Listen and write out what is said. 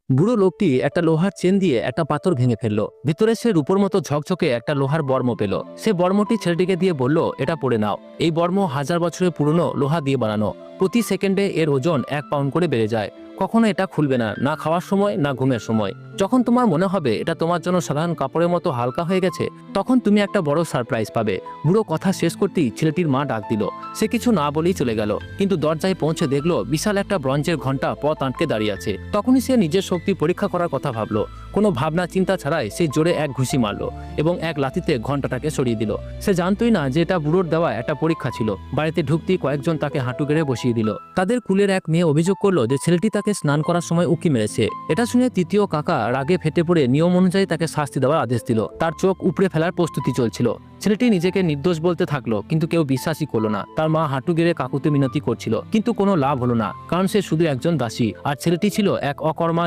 বুড়ো লোকটি একটা লোহার চেন দিয়ে একটা পাথর ভেঙে ফেললো। ভিতরে সে রূপোর মতো ঝকঝকে একটা লোহার বর্ম পেল। সে বর্মটি ছেলেটিকে দিয়ে বলল, এটা পড়ে নাও। এই বর্ম 1000 বছরের পুরনো লোহা দিয়ে বানানো। প্রতি সেকেন্ডে এর ওজন 1 পাউন্ড করে বেড়ে যায়। কখনো এটা খুলবে না, না খাওয়ার সময় না ঘুমের সময়। যখন তোমার মনে হবে এটা তোমার জন্য সাধারণ কাপড়ের মতো হালকা হয়ে গেছে, তখন তুমি একটা বড় সারপ্রাইজ পাবে। বুড়ো কথা শেষ করতেই ছেলেটির মা ডাক দিল। সে কিছু না বলেই চলে গেল, কিন্তু দরজায় পৌঁছে দেখলো বিশাল একটা ব্রঞ্জের ঘন্টা পথ আটকে দাঁড়িয়ে আছে। তখনই সে নিজের শক্তি পরীক্ষা করার কথা ভাবলো। কোনো ভাবনা চিন্তা ছাড়াই সে জোরে এক ঘুষি মারলো এবং এক লাথিতে ঘন্টাটাকে সরিয়ে দিল। সে জানতোই না যে এটা বুড়োর দেওয়া একটা পরীক্ষা ছিল। বাড়িতে ঢুকতেই কয়েকজন তাকে হাঁটু গেড়ে বসিয়ে দিল। তাদের কুলের এক মেয়ে অভিযোগ করলো যে ছেলেটি তাকে স্নান করার সময় উকি মেরেছে। এটা শুনে তৃতীয় কাকা রাগে ফেটে পড়ে নিয়ম অনুযায়ী তাকে শাস্তি দেওয়ার আদেশ দিল। তার চোখ উপড়ে ফেলার প্রস্তুতি চলছিল। ছেলেটি নিজেকে নির্দোষ বলতে থাকলো, কিন্তু কেউ বিশ্বাসই করলো না। তার মা হাঁটু গেড়ে কাকুতে মিনতি করছিল, কিন্তু কোনো লাভ হলো না, কারণ সে শুধু একজন দাসী আর ছেলেটি ছিল এক অকর্মা।